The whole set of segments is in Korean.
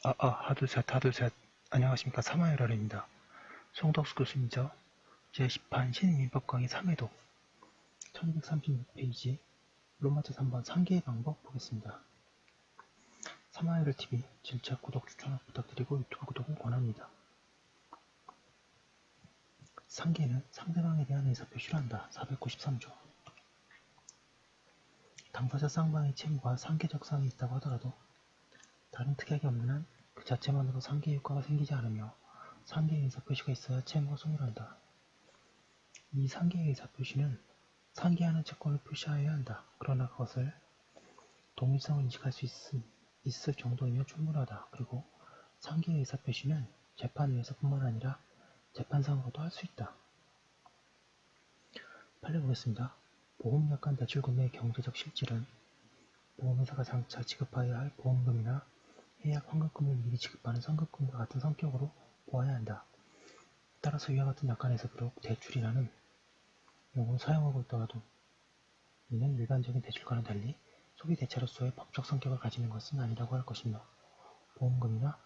하둘셋, 하둘셋. 안녕하십니까. 사마열알입니다. 송덕수 교수님이죠. 제10판 신민법 강의 3회독 1236페이지 로마자 3번 상계의 방법 보겠습니다. 사마열알TV 질책, 구독, 추천 부탁드리고 유튜브 구독을 권합니다. 상계는 상대방에 대한 의사표시를 한다. 493조. 당사자 쌍방의 채무가 상계적 상이 있다고 하더라도 다른 특약이 없는 한 그 자체만으로 상계 효과가 생기지 않으며 상계의 의사표시가 있어야 채무가 소멸한다. 이 상계의 의사표시는 상계하는 채권을 표시하여야 한다. 그러나 그것을 동일성을 인식할 수 있을 정도이면 충분하다. 그리고 상계의 의사표시는 재판위에서뿐만 아니라 재판상으로도 할 수 있다. 판례 보겠습니다. 보험약관 대출금의 경제적 실질은 보험회사가 장차 지급하여야 할 보험금이나 해약 환급금을 미리 지급하는 선급금과 같은 성격으로 보아야 한다. 따라서 이와 같은 약관에서 비록 대출이라는 용어를 사용하고 있더라도 이는 일반적인 대출과는 달리 소비 대체로서의 법적 성격을 가지는 것은 아니라고 할 것이며 보험금이나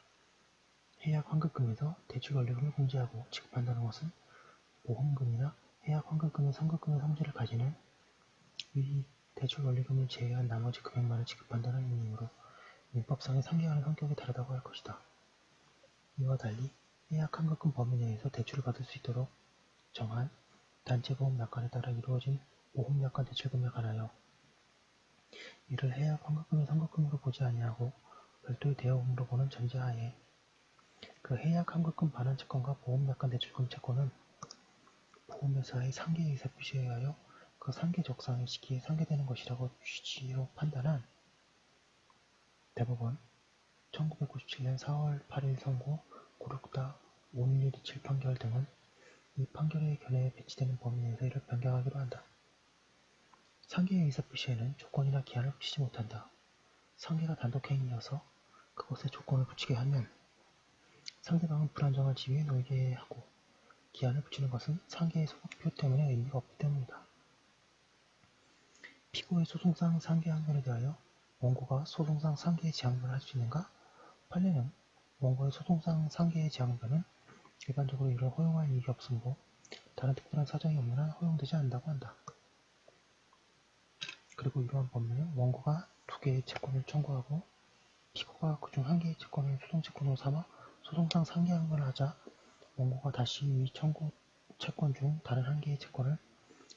해약 환급금에서 대출 원리금을 공제하고 지급한다는 것은 보험금이나 해약 환급금의 선급금의 성질을 가지는 위 대출 원리금을 제외한 나머지 금액만을 지급한다는 의미이므로 민법상의 상계하는 성격이 다르다고 할 것이다. 이와 달리 해약 환급금 범위 내에서 대출을 받을 수 있도록 정한 단체보험 약관에 따라 이루어진 보험약관 대출금에 관하여 이를 해약 환급금의 선급금으로 보지 아니하고 별도의 대여금으로 보는 전제하에 그 해약 환급금 반환 채권과 보험약관 대출금 채권은 보험회사의 상계의 의사표시에 의하여 그 상계 적상의 시기에 상계되는 것이라고 취지로 판단한 대법원 1997년 4월 8일 선고 고륙다 51127 판결 등은 이 판결의 견해에 배치되는 범위 내에서 이를 변경하기로 한다. 상계의 의사표시에는 조건이나 기한을 붙이지 못한다. 상계가 단독행위여서 그것에 조건을 붙이게 하면 상대방은 불안정한 지위에 놓이게 하고 기한을 붙이는 것은 상계의 소급표 때문에 의미가 없기 때문이다. 피고의 소송상 상계 항변에 대하여 원고가 소송상 상계의 재항변을 할 수 있는가? 판례는 원고의 소송상 상계의 재항변은 일반적으로 이를 허용할 이익이 없으므로 다른 특별한 사정이 없는 한 허용되지 않는다고 한다. 그리고 이러한 법률은 원고가 2개의 채권을 청구하고 피고가 그중 1개의 채권을 소송채권으로 삼아 소송상 상계항변을 하자 원고가 다시 이 청구 채권 중 다른 1개의 채권을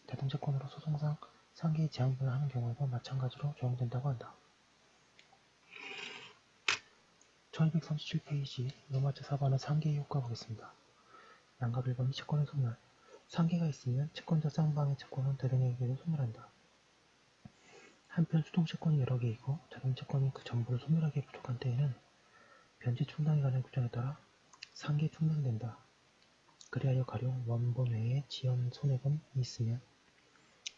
대동채권으로 소송상 상계의 재항변을 하는 경우에도 마찬가지로 적용된다고 한다. 1237페이지 로마자 4번의 상계의 효과 보겠습니다. 양가 빌범이 채권의 소멸. 상계가 있으면 채권자 쌍방의 채권은 대등에게도 소멸한다. 한편 수동채권이 여러 개이고 자동채권이 그 전부를 소멸하기에 부족한 때에는 변제 충당에 관한 규정에 따라 상계 충당된다. 그리하여 가령 원본 외에 지연 손해금이 있으면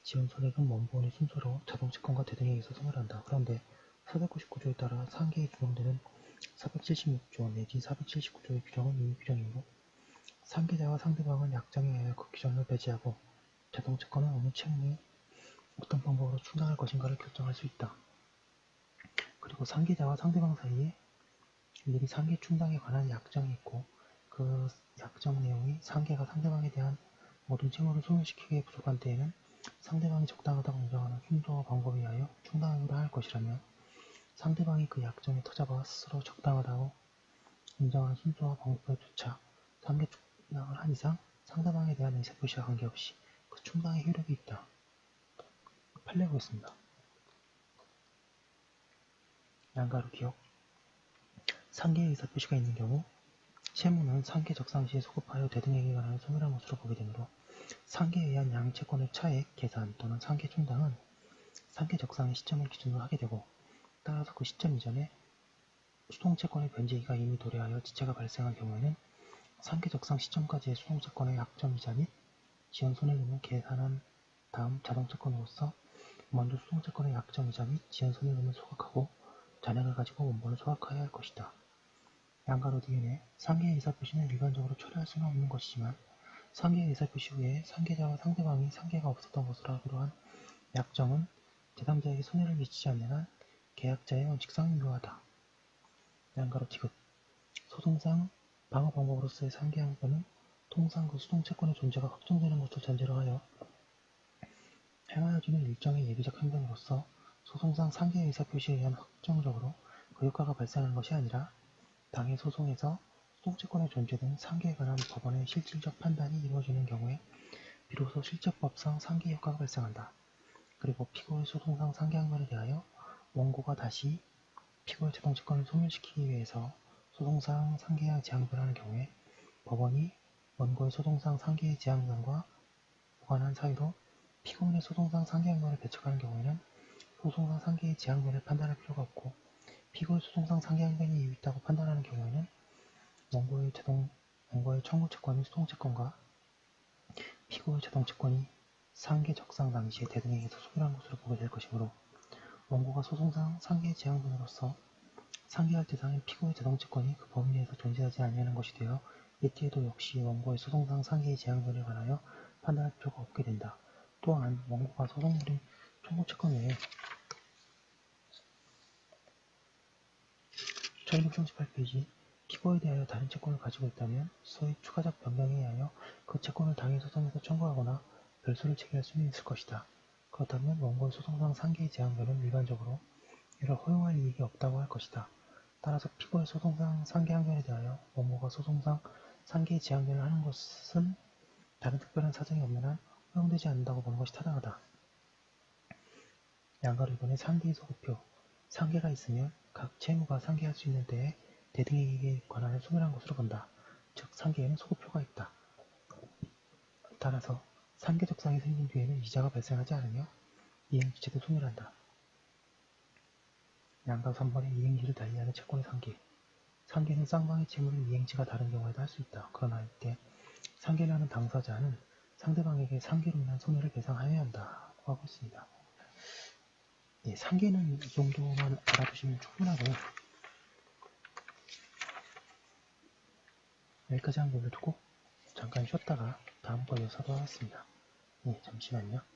지연 손해금 원본의 순서로 자동채권과 대등에게서 소멸한다. 그런데 499조에 따라 상계에 준용되는 476조 내지 479조의 규정은 이미 규정이므로 상계자와 상대방은 약정에 의하여 그 규정을 배제하고 자동채권은 어느 채무에 어떤 방법으로 충당할 것인가를 결정할 수 있다. 그리고 상계자와 상대방 사이에 미리 상계 충당에 관한 약정이 있고 그 약정 내용이 상계가 상대방에 대한 모든 채무를 소멸시키기에 부족한 때에는 상대방이 적당하다고 인정하는 순서와 방법에 의하여 충당하기로 할 것이라면 상대방이 그 약정에 터잡아 스스로 적당하다고 인정한 순서와 방법에 조차 상계 충당을 한 이상 상대방에 대한 의사표시와 관계없이 그 충당의 효력이 있다. 판례 보겠습니다. 양가로 기억. 상계의 의사표시가 있는 경우 채무는 상계 적상 시에 소급하여 대등에게 관하여 소멸한 것으로 보게 되므로 상계에 의한 양채권의 차액 계산 또는 상계 충당은 상계 적상의 시점을 기준으로 하게 되고 따라서 그 시점 이전에 수동채권의 변제기가 이미 도래하여 지체가 발생한 경우에는 상계 적상 시점까지의 수동채권의 약정이자 및 지연 손해금을 계산한 다음 자동채권으로서 먼저 수동채권의 약정이자 및 지연 손해금을 소각하고 잔액을 가지고 원본을 소각하여야 할 것이다. 양가로 뒤에 상계의 의사표시는 일반적으로 철회할 수는 없는 것이지만 상계의 의사표시 후에 상계자와 상대방이 상계가 없었던 것으로 하기로 한 약정은 제3자에게 손해를 미치지 않는 한 계약자의 원칙상 유효하다. 양가로 디귿. 소송상 방어 방법으로서의 상계양변은 통상 그 수동채권의 존재가 확정되는 것을 전제로 하여 행하여지는 일정의 예비적 행동으로서 소송상 상계의 의사표시에 의한 확정적으로 그 효과가 발생하는 것이 아니라 당해 소송에서 수동채권의 존재 등 상계에 관한 법원의 실질적 판단이 이루어지는 경우에 비로소 실제법상 상계 효과가 발생한다. 그리고 피고의 소송상 상계항변에 대하여 원고가 다시 피고의 자동채권을 소멸시키기 위해서 소송상 상계에 재항변하는 경우에 법원이 원고의 소송상 상계의 재항변과 무관한 사유로 피고인의 소송상 상계항변을 배척하는 경우에는 소송상 상계의 재항변을 판단할 필요가 없고 피고의 소송상 상계항변이 이유 있다고 판단하는 경우에는 원고의 청구채권인 수동채권과 피고의 자동채권이 상계 적상 당시에 대등에게서 소멸한 것으로 보게 될 것이므로 원고가 소송상 상계의 재항변으로서 상계할 대상인 피고의 자동채권이 그 범위 내에서 존재하지 아니하는 것이 되어 이때에도 역시 원고의 소송상 상계의 재항변에 관하여 판단할 필요가 없게 된다. 또한 원고가 소송물인 청구채권 외에 1638페이지 피고에 대하여 다른 채권을 가지고 있다면 소위 추가적 변경에 의하여 그 채권을 당해 소송에서 청구하거나 별수를 제기할 수는 있을 것이다. 그렇다면 원고의 소송상 상계의 재항변은 일반적으로 이를 허용할 이익이 없다고 할 것이다. 따라서 피고의 소송상 상계항변에 대하여 원고가 소송상 상계의 재항변을 하는 것은 다른 특별한 사정이 없는 한 허용되지 않는다고 보는 것이 타당하다. 양가로 이번에 상계의 소급표 상계가 있으면 각 채무가 상계할 수 있는 때에 대등이익에 관하여 소멸한 것으로 본다. 즉 상계에는 소급표가 있다. 따라서 상계적상이 생긴 뒤에는 이자가 발생하지 않으며 이행지체도 소멸한다. 양가 3번의 이행지를 달리하는 채권의 상계 상계는 쌍방의 채무를 이행지가 다른 경우에도 할 수 있다. 그러나 이때 상계를 하는 당사자는 상대방에게 상계로 인한 손해를 배상하여야 한다고 하고 있습니다. 예, 상계는 이 정도만 알아두시면 충분하고요. 여기까지 한 걸로 두고 잠깐 쉬었다가 다음 거 이어서 하도록 하겠습니다. 예, 잠시만요.